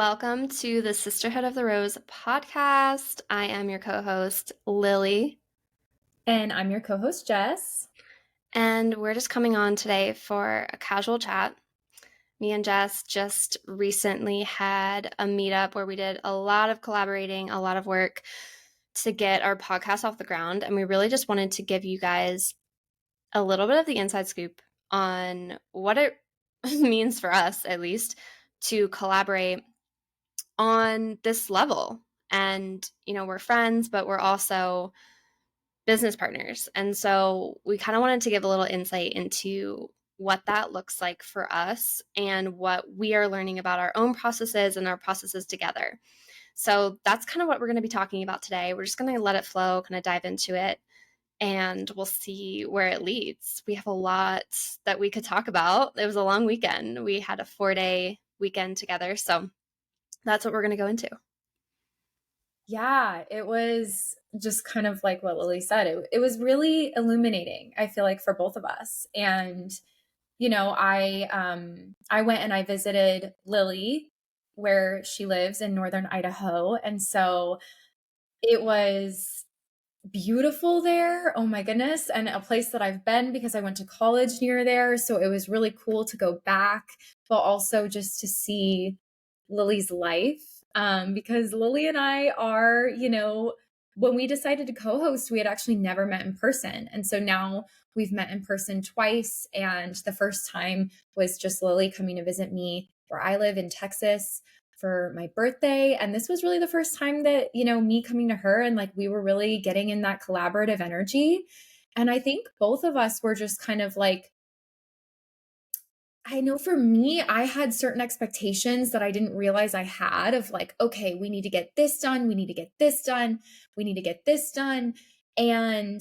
Welcome to the Sisterhood of the Rose podcast. I am your co-host, Lily, And I'm your co-host, Jess. and we're just coming on today for a casual chat. Me and Jess just recently had a meetup where we did a lot of collaborating, a lot of work to get our podcast off the ground, and we really just wanted to give you guys a little bit of the inside scoop on what it means for us, at least, to collaborate on this level. And, we're friends, but we're also business partners. And so we kind of wanted to give a little insight into what that looks like for us and what we are learning about our own processes and our processes together. So that's kind of what we're going to be talking about today. We're just going to let it flow, kind of dive into it, and we'll see where it leads. We have a lot that we could talk about. It was a long weekend. We had a 4-day weekend together. So that's what we're going to go into. Yeah, it was just kind of like what Lily said. It was really illuminating, I feel like, for both of us. And, I went and I visited Lily where she lives in northern Idaho. And so it was beautiful there. Oh my goodness. And a place that I've been because I went to college near there. So it was really cool to go back, but also just to see Lily's life. Because Lily and I are, when we decided to co-host, we had actually never met in person. And so now we've met in person twice. And the first time was just Lily coming to visit me where I live in Texas for my birthday. And this was really the first time that, me coming to her and like we were really getting in that collaborative energy. And I think both of us were just kind of like, I know for me, I had certain expectations that I didn't realize I had of like, okay, we need to get this done. We need to get this done. We need to get this done. And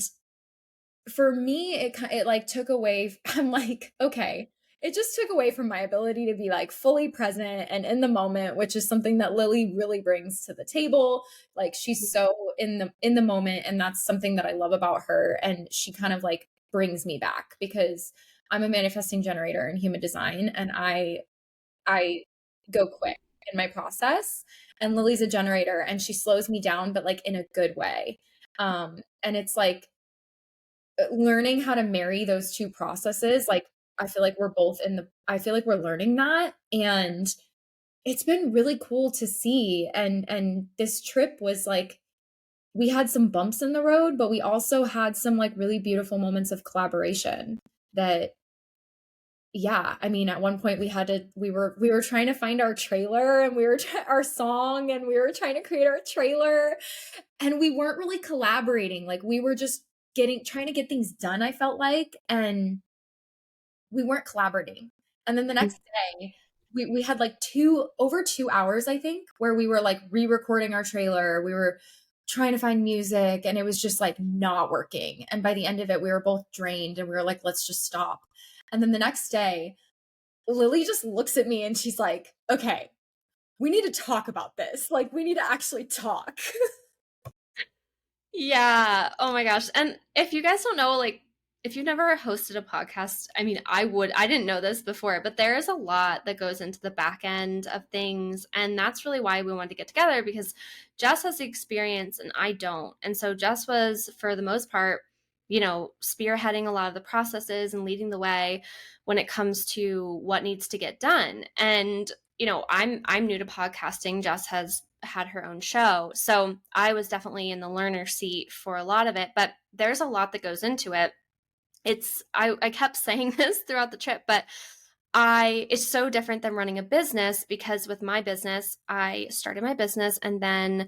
for me, it like took away. I'm like, okay, it just took away from my ability to be like fully present and in the moment, which is something that Lily really brings to the table. Like she's so in the moment, and that's something that I love about her. And she kind of like brings me back because I'm a manifesting generator in human design, and I go quick in my process. And Lily's a generator, and she slows me down, but like in a good way. And it's like learning how to marry those two processes. Like I feel like I feel like we're learning that, and it's been really cool to see. And this trip was like, we had some bumps in the road, but we also had some like really beautiful moments of collaboration that, yeah, I mean, at one point we were trying to find our trailer, and our song, and we were trying to create our trailer, and we weren't really collaborating. Like we were just trying to get things done, I felt like, and we weren't collaborating. And then the next day we had like over 2 hours, I think, where we were like re-recording our trailer. We were trying to find music, and it was just like not working. And by the end of it, we were both drained, and we were like, let's just stop. And then the next day, Lily just looks at me and she's like, okay, we need to talk about this. Like, we need to actually talk. Yeah. Oh my gosh. And if you guys don't know, like, if you've never hosted a podcast, I mean, I didn't know this before, but there is a lot that goes into the back end of things. And that's really why we wanted to get together, because Jess has the experience and I don't. And so Jess was, for the most part, spearheading a lot of the processes and leading the way when it comes to what needs to get done. And, I'm new to podcasting. Jess has had her own show. So I was definitely in the learner seat for a lot of it, but there's a lot that goes into it. I kept saying this throughout the trip, but it's so different than running a business, because with my business, I started my business and then,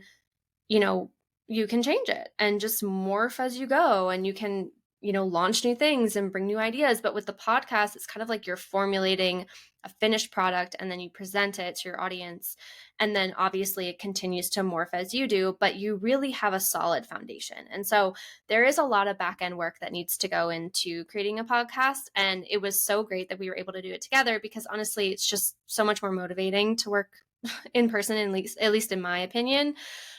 you can change it and just morph as you go, and you can, launch new things and bring new ideas. But with the podcast, it's kind of like you're formulating a finished product and then you present it to your audience. And then obviously it continues to morph as you do, but you really have a solid foundation. And so there is a lot of back end work that needs to go into creating a podcast. And it was so great that we were able to do it together, because honestly, it's just so much more motivating to work in person, at least in my opinion,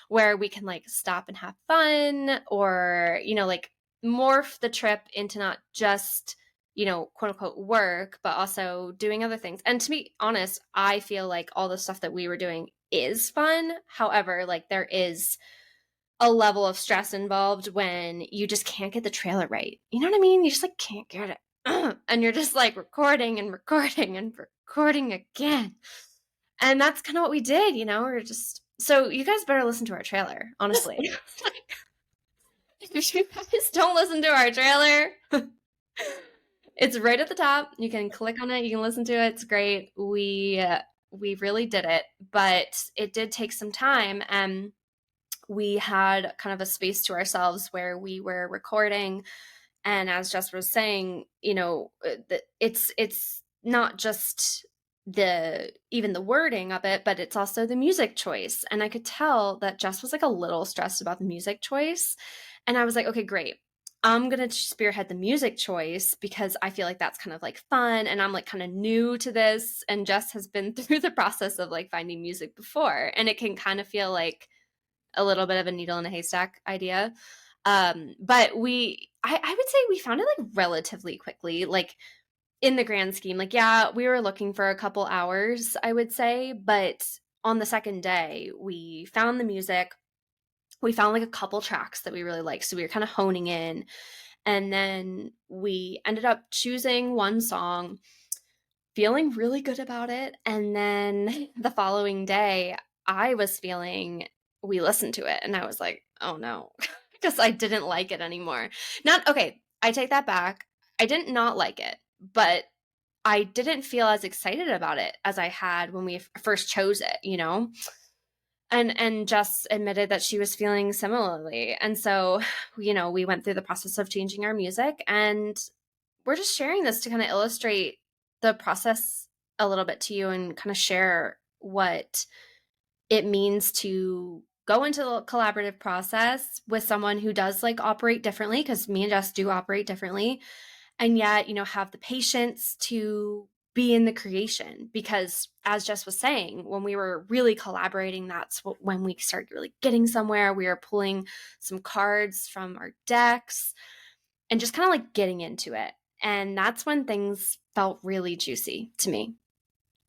where we can like stop and have fun, or, like morph the trip into not just, quote unquote work, but also doing other things. And to be honest, I feel like all the stuff that we were doing is fun. However, like there is a level of stress involved when you just can't get the trailer right. You know what I mean? You just like can't get it. And you're just like recording and recording and recording again. And that's kind of what we did, you know? We're just so you guys better listen to our trailer, honestly. If you guys don't listen to our trailer, it's right at the top. You can click on it, you can listen to it. It's great. We really did it, but it did take some time, and we had kind of a space to ourselves where we were recording. And as Jess was saying, you know, it's not just the even the wording of it, but it's also the music choice. And I could tell that Jess was like a little stressed about the music choice. And I was like, okay, great. I'm going to spearhead the music choice because I feel like that's kind of like fun. And I'm like kind of new to this. And Jess has been through the process of like finding music before. And it can kind of feel like a little bit of a needle in a haystack idea. But I would say we found it like relatively quickly, like in the grand scheme. Like, yeah, we were looking for a couple hours, I would say. But on the second day, we found the music. We found like a couple tracks that we really liked. So we were kind of honing in. And then we ended up choosing one song, feeling really good about it. And then the following day, I was feeling, we listened to it and I was like, oh no, because I didn't like it anymore. Not, okay, I take that back. I didn't not like it, but I didn't feel as excited about it as I had when we first chose it, you know? And Jess admitted that she was feeling similarly. And so, you know, we went through the process of changing our music, and we're just sharing this to kind of illustrate the process a little bit to you and kind of share what it means to go into the collaborative process with someone who does like operate differently, because me and Jess do operate differently, and yet, you know, have the patience to be in the creation. Because as Jess was saying, when we were really collaborating, that's when we started really getting somewhere. We were pulling some cards from our decks and just kind of like getting into it. And that's when things felt really juicy to me.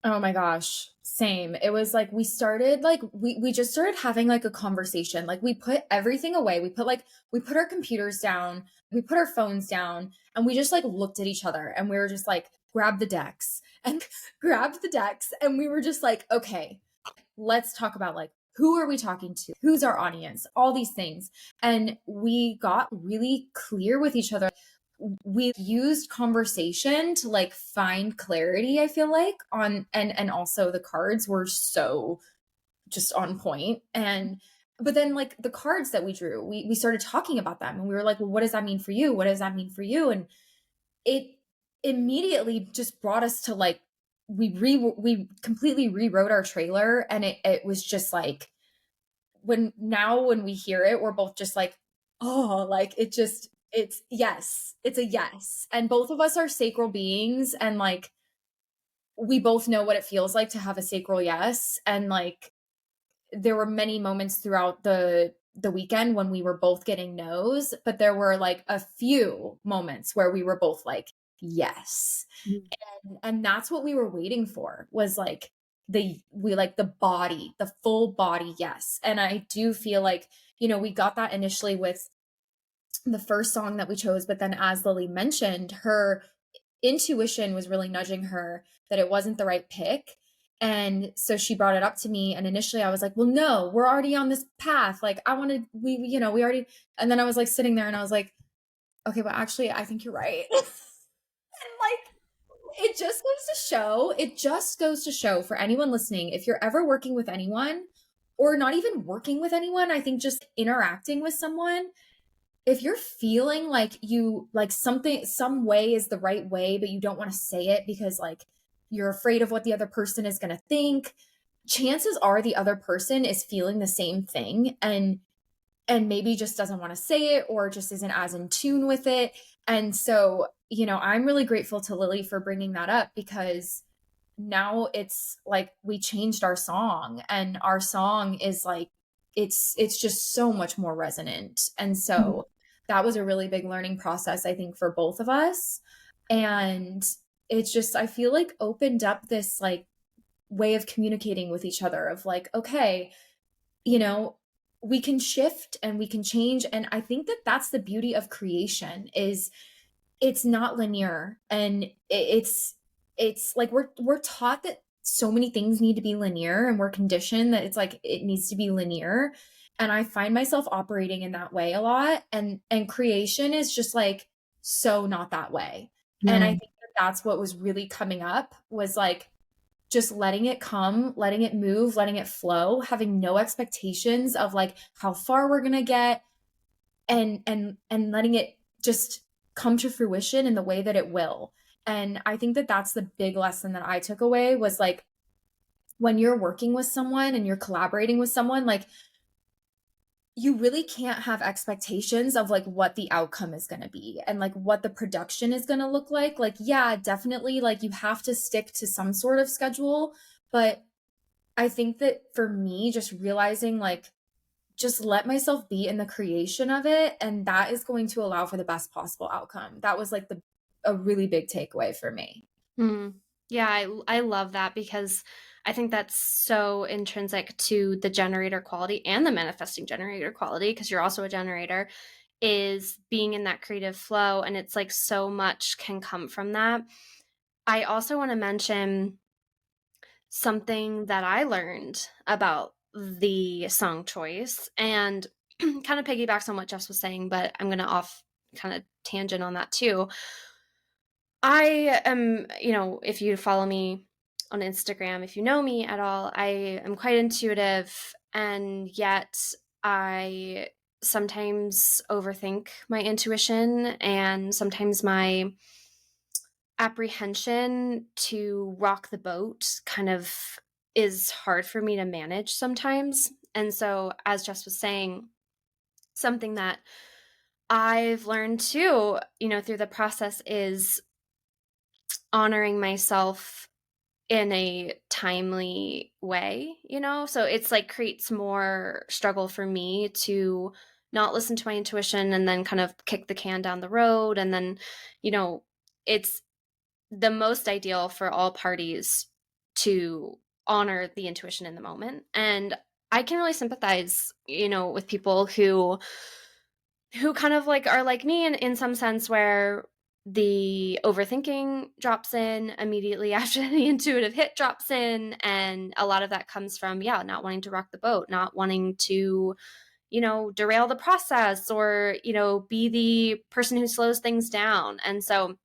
Oh my gosh, same. It was like we started like we just started having like a conversation. Like we put everything away. We put our computers down, we put our phones down, and we just like looked at each other and we were just like grab the decks and grabbed the decks and we were just like, okay, let's talk about like who are we talking to? Who's our audience? All these things. And we got really clear with each other. We used conversation to like find clarity, I feel like, on and also the cards were so just on point. And but then like the cards that we drew, we started talking about them and we were like, well, what does that mean for you? What does that mean for you? And it immediately just brought us to like we completely rewrote our trailer, and it was just like when we hear it, we're both just like, oh, like it's yes, it's a yes. And both of us are sacral beings, and like we both know what it feels like to have a sacral yes. And like there were many moments throughout the weekend when we were both getting no's, but there were like a few moments where we were both like, yes. And that's what we were waiting for, was like the full body yes. And I do feel like, you know, we got that initially with the first song that we chose, but then as Lily mentioned, her intuition was really nudging her that it wasn't the right pick. And so she brought it up to me. And initially I was like, well, no, we're already on this path. Like you know, we already, and then I was like sitting there and I was like, okay, but actually I think you're right. And like, it just goes to show for anyone listening, if you're ever working with anyone or not even working with anyone, I think just interacting with someone, if you're feeling like you like some way is the right way, but you don't want to say it because like you're afraid of what the other person is going to think, chances are the other person is feeling the same thing and maybe just doesn't want to say it or just isn't as in tune with it. And so, you know, I'm really grateful to Lily for bringing that up, because now it's like we changed our song, and our song is like it's just so much more resonant. And so that was a really big learning process, I think, for both of us. And it's just, I feel like opened up this like way of communicating with each other of like, okay, you know, we can shift and we can change. And I think that that's the beauty of creation is it's not linear. And it's like we're taught that so many things need to be linear, and we're conditioned that it's like it needs to be linear. And I find myself operating in that way a lot. And creation is just like so not that way. And I Mm. think that that's what was really coming up was like just letting it come, letting it move, letting it flow, having no expectations of like how far we're going to get, and letting it just come to fruition in the way that it will. And I think that that's the big lesson that I took away was like when you're working with someone and you're collaborating with someone, like you really can't have expectations of like what the outcome is going to be and like what the production is going to look like. Like, yeah, definitely like you have to stick to some sort of schedule. But I think that for me, just realizing like, just let myself be in the creation of it. And that is going to allow for the best possible outcome. That was like a really big takeaway for me. Mm. Yeah, I love that because I think that's so intrinsic to the generator quality and the manifesting generator quality, because you're also a generator, is being in that creative flow. And it's like so much can come from that. I also want to mention something that I learned about the song choice and kind of piggybacks on what Jess was saying, but I'm going to off kind of tangent on that too. I am, if you follow me on Instagram, if you know me at all, I am quite intuitive, and yet I sometimes overthink my intuition, and sometimes my apprehension to rock the boat kind of is hard for me to manage sometimes. And so, as Jess was saying, something that I've learned too, through the process is honoring myself in a timely way. So it's like creates more struggle for me to not listen to my intuition and then kind of kick the can down the road. And then, it's the most ideal for all parties to honor the intuition in the moment. And I can really sympathize, with people who kind of like are like me in some sense where the overthinking drops in immediately after the intuitive hit drops in, and a lot of that comes from not wanting to rock the boat, not wanting to derail the process, or be the person who slows things down. And so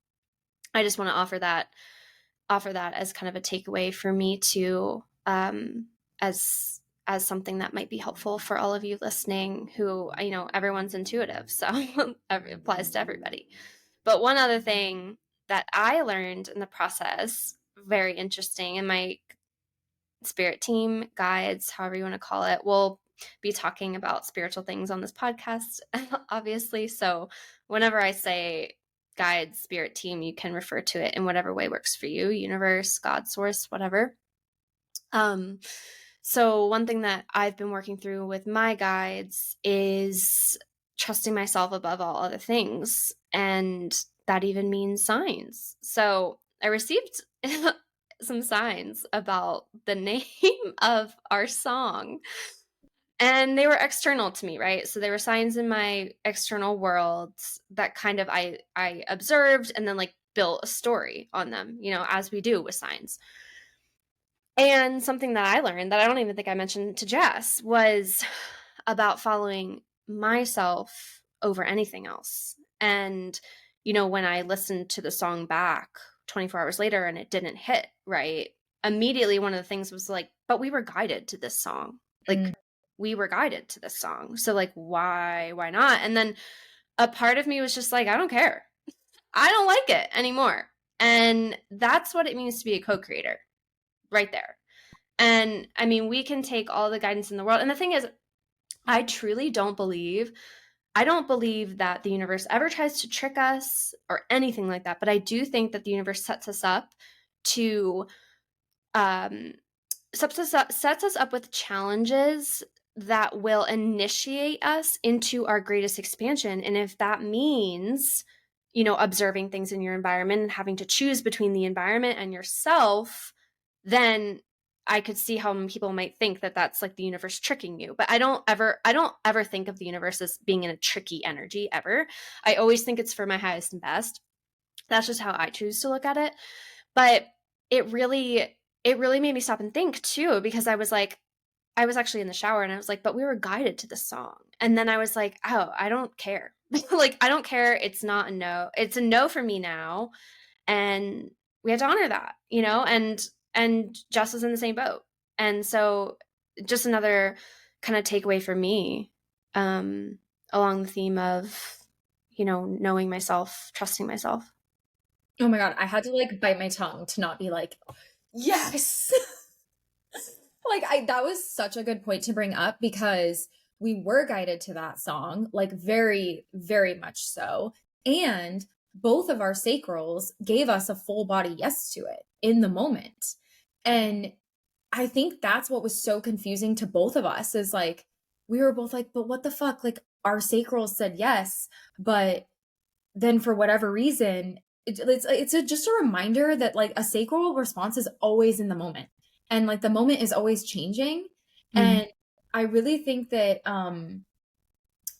I just want to offer that as kind of a takeaway for me too, as something that might be helpful for all of you listening who, everyone's intuitive, so it applies to everybody. But one other thing that I learned in the process, very interesting, and my spirit team, guides, however you want to call it, will be talking about spiritual things on this podcast, obviously. So whenever I say guide, spirit team, you can refer to it in whatever way works for you, universe, God, source, whatever. So one thing that I've been working through with my guides is trusting myself above all other things. And that even means signs. So I received some signs about the name of our song. And they were external to me, right? So there were signs in my external world that kind of I observed and then like built a story on them, as we do with signs. And something that I learned that I don't even think I mentioned to Jess was about following myself over anything else. And, when I listened to the song back 24 hours later and it didn't hit right, immediately one of the things was like, but we were guided to this song. Like, we were guided to this song. So, like, why not? And then a part of me was just like, I don't care. I don't like it anymore. And that's what it means to be a co-creator right there. And I mean, we can take all the guidance in the world. And the thing is, I truly don't believe that the universe ever tries to trick us or anything like that. But I do think that the universe sets us up to, sets us up with challenges that will initiate us into our greatest expansion. And if that means, observing things in your environment and having to choose between the environment and yourself, then I could see how people might think that that's like the universe tricking you. But I don't ever think of the universe as being in a tricky energy ever. I always think it's for my highest and best. That's just how I choose to look at it. But it really it really made me stop and think too, because I was like, I was actually in the shower and I was like, but we were guided to this song. And then I was like, oh, I don't care. Like, I don't care. It's not a no. It's a no for me now. And we have to honor that, you know? And Jess was in the same boat. And so just another kind of takeaway for me, along the theme of, knowing myself, trusting myself. Oh my God, I had to like bite my tongue to not be like, yes. Like that was such a good point to bring up because we were guided to that song, like very, very much so. And both of our sacrals gave us a full body yes to it in the moment. And I think that's what was so confusing to both of us is like, we were both like, but what the fuck? Like our sacrals said yes, but then for whatever reason, just a reminder that like a sacral response is always in the moment and like the moment is always changing. Mm. And I really think that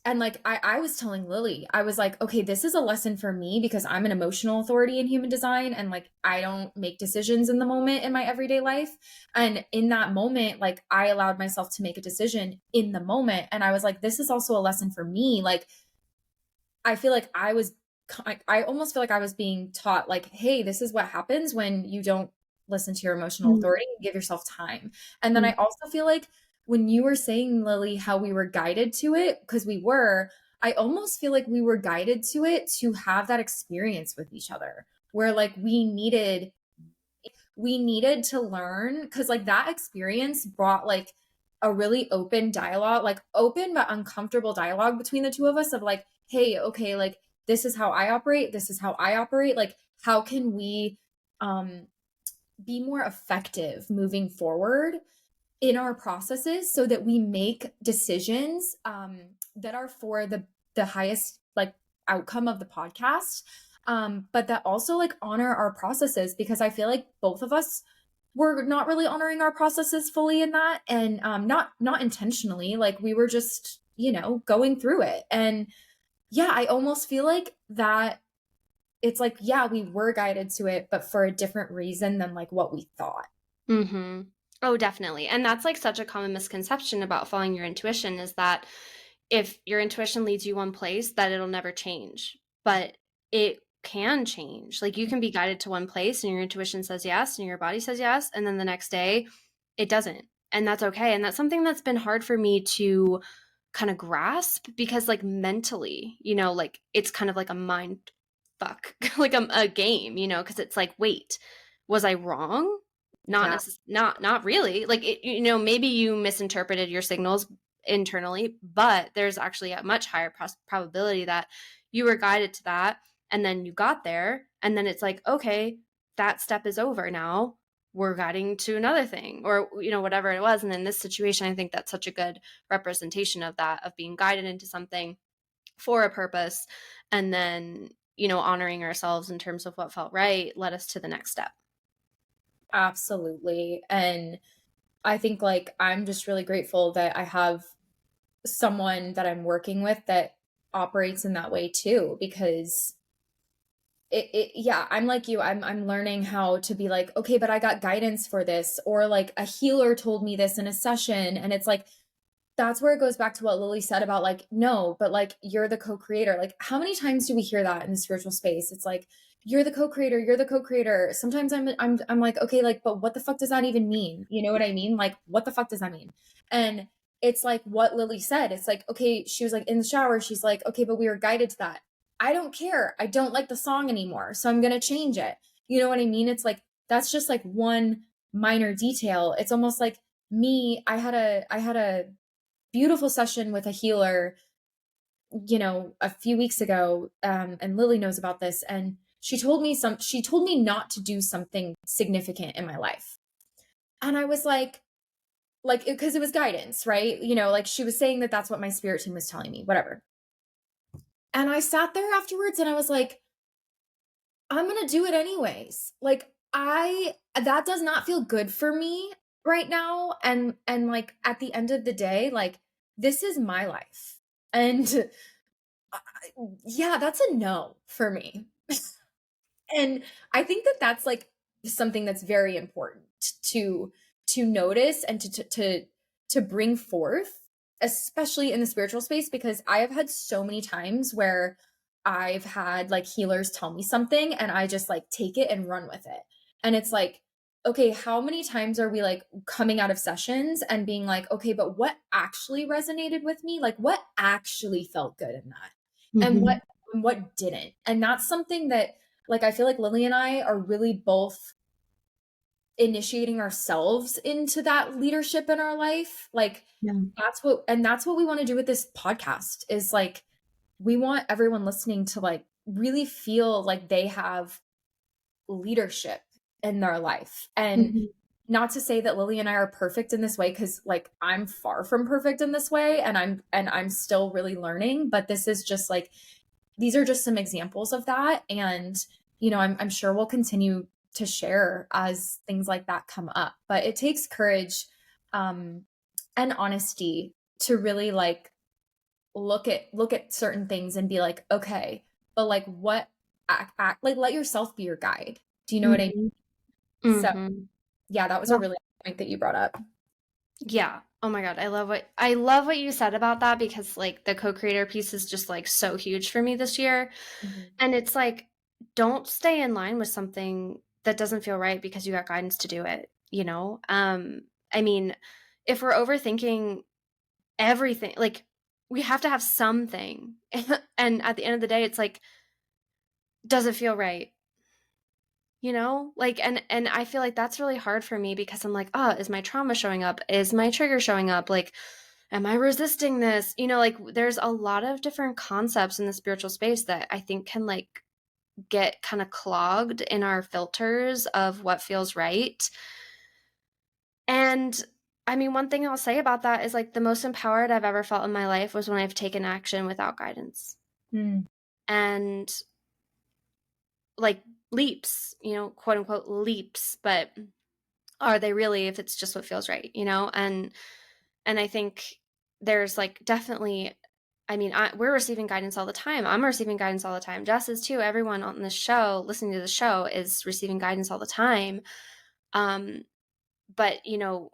and like I was telling Lily, I was like, okay, this is a lesson for me because I'm an emotional authority in human design and like I don't make decisions in the moment in my everyday life. And in that moment, like I allowed myself to make a decision in the moment. And I was like, this is also a lesson for me. Like I feel like I almost feel like I was being taught like, hey, this is what happens when you don't listen to your emotional Mm. authority and give yourself time. And then I Mm. also feel like when you were saying, Lily, how we were guided to it, because I almost feel like we were guided to it to have that experience with each other where like we needed to learn because like that experience brought like a really open dialogue, like open but uncomfortable dialogue between the two of us of like, hey, okay, like this is how I operate, this is how I operate. Like, how can we um be more effective moving forward in our processes so that we make decisions that are for the highest like outcome of the podcast, but that also like honor our processes because I feel like both of us were not really honoring our processes fully in that, and not intentionally, like we were just going through it. And yeah, I almost feel like that it's like, yeah, we were guided to it but for a different reason than like what we thought. Mm-hmm. Oh, definitely. And that's like such a common misconception about following your intuition is that if your intuition leads you one place, that it'll never change. But it can change. Like you can be guided to one place and your intuition says yes and your body says yes. And then the next day it doesn't. And that's okay. And that's something that's been hard for me to kind of grasp because like mentally, like it's kind of like a mind fuck, like a game, because it's like, wait, was I wrong? Yeah, Not really. Like maybe you misinterpreted your signals internally, but there's actually a much higher probability that you were guided to that and then you got there and then it's like, okay, that step is over now. We're guiding to another thing or whatever it was. And in this situation, I think that's such a good representation of that, of being guided into something for a purpose and then honoring ourselves in terms of what felt right led us to the next step. absolutely. And I think like I'm just really grateful that I have someone that I'm working with that operates in that way too, because yeah, I'm like you. I'm learning how to be like, okay, but I got guidance for this, or like a healer told me this in a session. And it's like, that's where it goes back to what Lily said about like, no, but like you're the co-creator. Like how many times do we hear that in the spiritual space? It's like, you're the co-creator, you're the co-creator. Sometimes I'm like, okay, like, but what the fuck does that even mean? You know what I mean? Like, what the fuck does that mean? And it's like what Lily said. It's like, okay, she was like in the shower, she's like, okay, but we were guided to that. I don't care. I don't like the song anymore. So I'm gonna change it. You know what I mean? It's like that's just like one minor detail. It's almost like me, I had a beautiful session with a healer, a few weeks ago. And Lily knows about this. And she told me not to do something significant in my life. And I was like, because it was guidance, right? Like she was saying that that's what my spirit team was telling me, whatever. And I sat there afterwards and I was like, I'm going to do it anyways. Like that does not feel good for me. right now, and like at the end of the day, like this is my life. And yeah, that's a no for me. And I think that that's like something that's very important to notice and to bring forth, especially in the spiritual space, because I have had so many times where I've had like healers tell me something and I just like take it and run with it. And it's like, okay, how many times are we like coming out of sessions and being like, okay, but what actually resonated with me? Like what actually felt good in that? And Mm-hmm. what didn't? And that's something that like I feel like Lily and I are really both initiating ourselves into that leadership in our life. Like Yeah. that's what we want to do with this podcast is like we want everyone listening to like really feel like they have leadership in their life. And Mm-hmm. not to say that Lily and I are perfect in this way, because like I'm far from perfect in this way, and I'm still really learning, but this is just like these are just some examples of that. And, you know, I'm sure we'll continue to share as things like that come up. But it takes courage and honesty to really like look at certain things and be like, okay, but like what like let yourself be your guide. Do you know what I mean? Mm-hmm. So Mm-hmm. yeah, that was a really good point that you brought up. Yeah. Oh my God. I love what you said about that, because like the co-creator piece is just like so huge for me this year. Mhm. And it's like, don't stay in line with something that doesn't feel right because you got guidance to do it, you know? I mean, if we're overthinking everything, like we have to have something. And at the end of the day, it's like, does it feel right? You know, like, and I feel like that's really hard for me, because I'm like, oh, is my trauma showing up, is my trigger showing up, like, am I resisting this, you know? Like there's a lot of different concepts in the spiritual space that I think can like get kind of clogged in our filters of what feels right. And I mean, one thing I'll say about that is like the most empowered I've ever felt in my life was when I've taken action without guidance, Mm. and like leaps, you know, quote unquote leaps, but are they really, if it's just what feels right, you know? And I think there's like definitely, I mean, we're receiving guidance all the time. I'm receiving guidance all the time. Jess is too. Everyone on this show, listening to the show, is receiving guidance all the time. Um, but you know,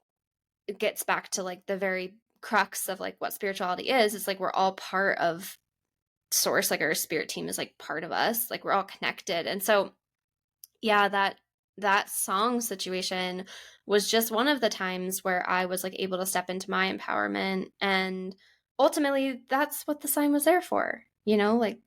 it gets back to like the very crux of like what spirituality is. It's like we're all part of source. Like our spirit team is like part of us. Like we're all connected. And so yeah, that song situation was just one of the times where I was like able to step into my empowerment, and ultimately that's what the sign was there for, you know, like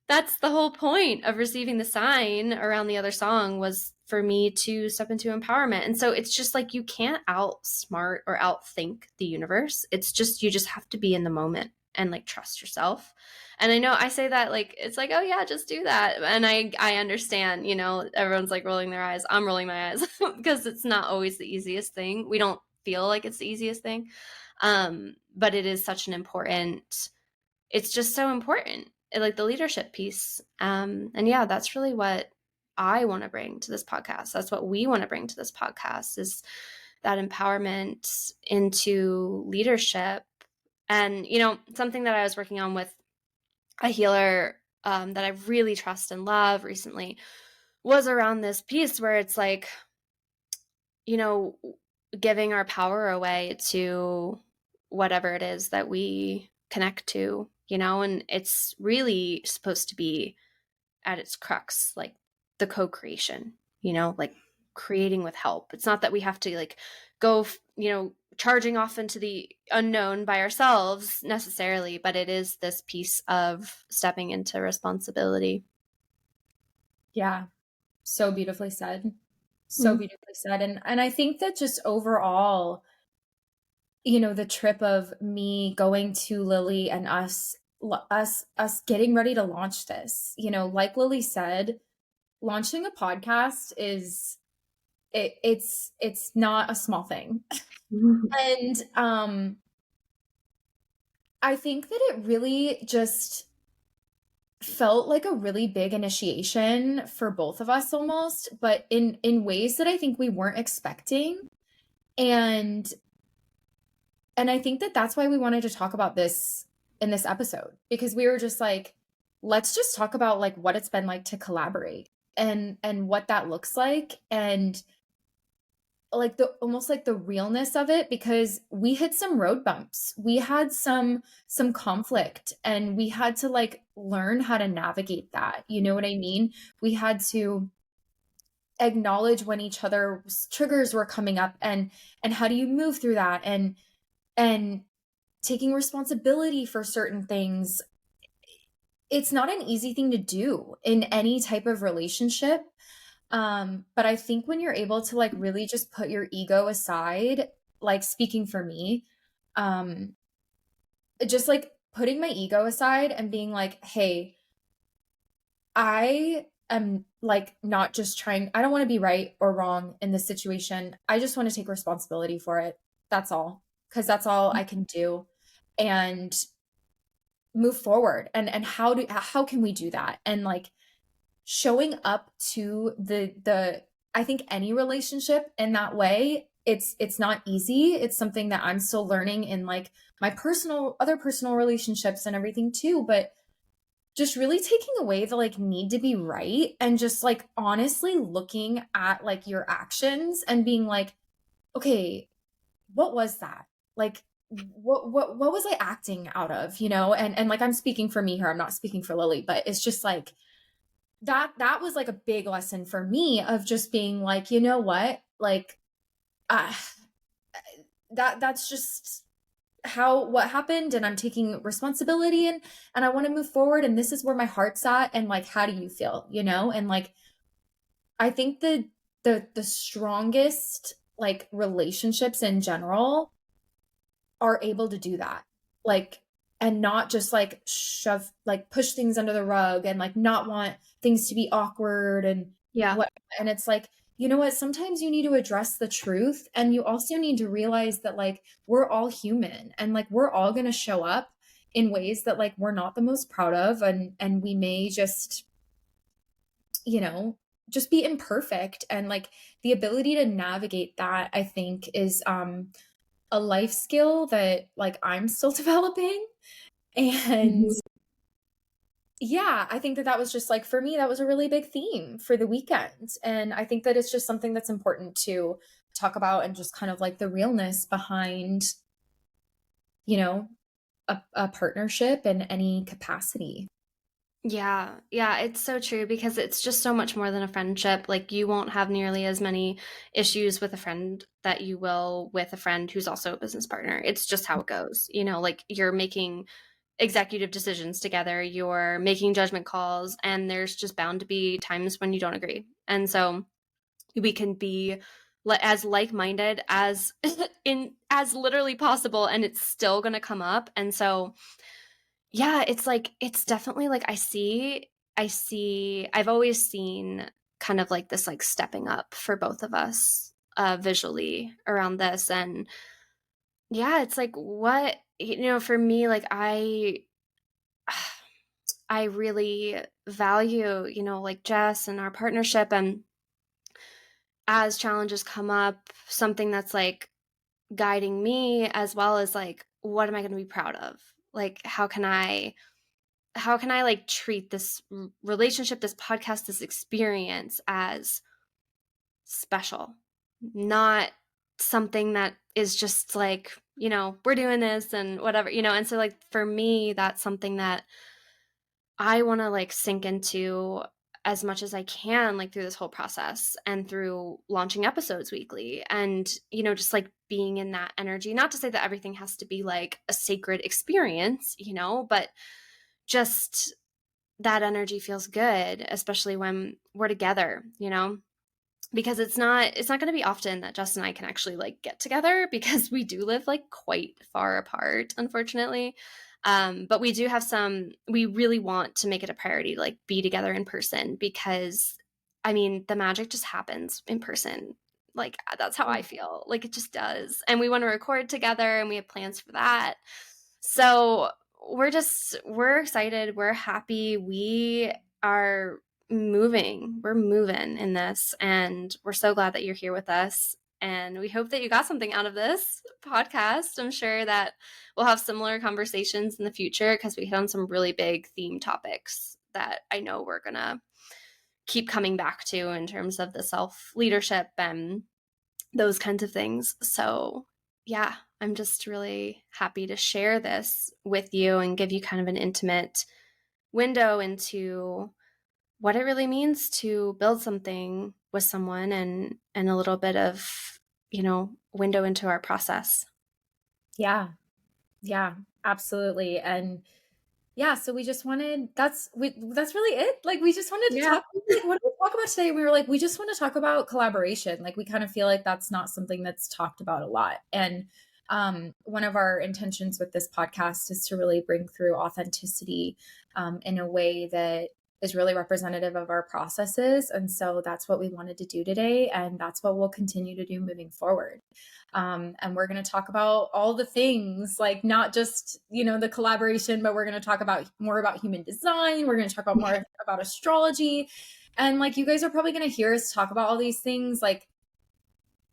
that's the whole point of receiving the sign around the other song, was for me to step into empowerment. And so it's just like you can't outsmart or outthink the universe. It's just you just have to be in the moment and like trust yourself. And I know I say that like it's like, oh yeah, just do that. And I understand, you know, everyone's like rolling their eyes. I'm rolling my eyes because it's not always the easiest thing. We don't feel like it's the easiest thing. But it is such an important, it's just so important. Like the leadership piece. And yeah, that's really what I want to bring to this podcast. That's what we want to bring to this podcast, is that empowerment into leadership. And you know, something that I was working on with a healer that I really trust and love recently was around this piece where it's like, you know, giving our power away to whatever it is that we connect to, you know, and it's really supposed to be at its crux, like the co-creation, you know, like creating with help. It's not that we have to like go, you know, charging off into the unknown by ourselves necessarily, but it is this piece of stepping into responsibility. Yeah, so beautifully said. So Mm-hmm. beautifully said. And I think that just overall, you know, the trip of me going to Lily and us getting ready to launch this, you know, like Lily said, launching a podcast is it's not a small thing. And I think that it really just felt like a really big initiation for both of us almost, but in ways that I think we weren't expecting. And I think that that's why we wanted to talk about this in this episode, because we were just like, let's just talk about like what it's been like to collaborate and what that looks like, and like the almost like the realness of it, because we hit some road bumps. We had some conflict, and we had to like learn how to navigate that. You know what I mean? We had to acknowledge when each other's triggers were coming up, and how do you move through that, and taking responsibility for certain things. It's not an easy thing to do in any type of relationship. But I think when you're able to like really just put your ego aside, like speaking for me, um, just like putting my ego aside and being like, hey, I am like not just trying, I don't want to be right or wrong in this situation. I just want to take responsibility for it. That's all. Because that's all I can do. And move forward. And how can we do that? And like showing up to the I think any relationship in that way, it's not easy. It's something that I'm still learning in like my personal relationships and everything too, but just really taking away the like need to be right, and just like honestly looking at like your actions and being like, okay, what was that? Like what was I acting out of, you know? And like I'm speaking for me here. I'm not speaking for Lily, but it's just like that was like a big lesson for me of just being like, you know what? Like uh, that's just how what happened, and I'm taking responsibility, and I want to move forward, and this is where my heart's at, and like how do you feel, you know? And like I think the strongest like relationships in general are able to do that. Like, and not just like shove, like push things under the rug, and like not want things to be awkward and Yeah. what. And it's like, you know what? Sometimes you need to address the truth. And you also need to realize that like we're all human, and like we're all going to show up in ways that like we're not the most proud of. And we may just, you know, just be imperfect. And like the ability to navigate that, I think, is a life skill that like I'm still developing. And Mhm. yeah, I think that that was just like for me, that was a really big theme for the weekend. And I think that it's just something that's important to talk about, and just kind of like the realness behind, you know, a partnership in any capacity. Yeah, yeah, it's so true because it's just so much more than a friendship. Like, you won't have nearly as many issues with a friend that you will with a friend who's also a business partner. It's just how it goes. You know, like you're making executive decisions together, you're making judgment calls, and there's just bound to be times when you don't agree. And so we can be as like-minded as in as literally possible, and it's still going to come up. And so yeah, it's like it's definitely like I've always seen kind of like this like stepping up for both of us visually around this. And yeah, it's like what, you know, for me, like I really value, you know, like Jess and our partnership. And as challenges come up, something that's like guiding me as well as like what am I going to be proud of? Like how can I like treat this relationship, this podcast, this experience as special, not something that is just like, you know, we're doing this and whatever, you know. And so like for me, that's something that I want to like sink into as much as I can, like through this whole process and through launching episodes weekly, and, you know, just like being in that energy. Not to say that everything has to be like a sacred experience, you know, but just that energy feels good, especially when we're together, you know, because it's not going to be often that Justin and I can actually like get together because we do live like quite far apart, unfortunately. But we do have we really want to make it a priority to like be together in person, because I mean, the magic just happens in person. Like that's how I feel. Like it just does. And we want to record together, and we have plans for that. So we're excited, we're happy, we are moving, we're moving in this, and we're so glad that you're here with us. And we hope that you got something out of this podcast. I'm sure that we'll have similar conversations in the future because we hit on some really big theme topics that I know we're going to keep coming back to in terms of the self-leadership and those kinds of things. So yeah, I'm just really happy to share this with you and give you kind of an intimate window into what it really means to build something with someone, and a little bit of, window into our process. Yeah. Yeah, absolutely. And yeah, so we just wanted, that's really it. Like, we just wanted to Yeah. talk, like, what did we talk about today? We were like, we just want to talk about collaboration. Like, we kind of feel like that's not something that's talked about a lot. And one of our intentions with this podcast is to really bring through authenticity in a way that is really representative of our processes. And so that's what we wanted to do today. And that's what we'll continue to do moving forward. And we're going to talk about all the things, like not just, the collaboration, but we're going to talk about more about human design. We're going to talk about more about astrology. And like, you guys are probably going to hear us talk about all these things, like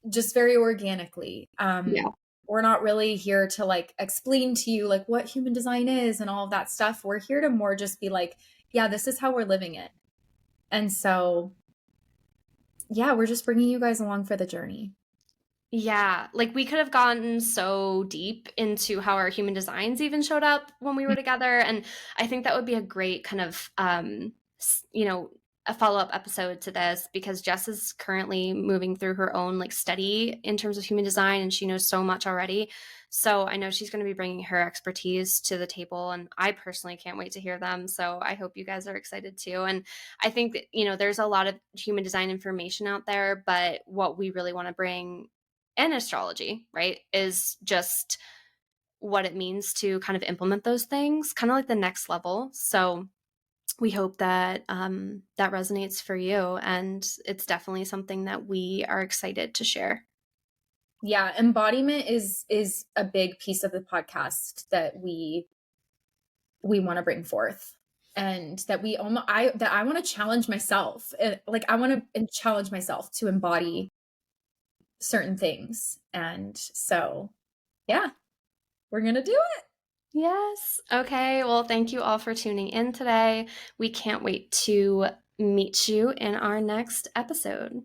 just very organically. Yeah. We're not really here to like explain to you like what human design is and all of that stuff. We're here to more just be like, yeah, this is how we're living it. And so, yeah, we're just bringing you guys along for the journey. Yeah, like we could have gotten so deep into how our human designs even showed up when we were together. And I think that would be a great kind of, a follow-up episode to this, because Jess is currently moving through her own like study in terms of human design, and she knows so much already. So I know she's going to be bringing her expertise to the table, and I personally can't wait to hear them. So I hope you guys are excited too. And I think that, there's a lot of human design information out there, but what we really want to bring in astrology, right, is just what it means to kind of implement those things, kind of like the next level. So we hope that that resonates for you, and it's definitely something that we are excited to share. Yeah, embodiment is a big piece of the podcast that we want to bring forth, and that I want to challenge myself. Like, I want to challenge myself to embody certain things. And so, yeah, we're going to do it. Yes. Okay. Well, thank you all for tuning in today. We can't wait to meet you in our next episode.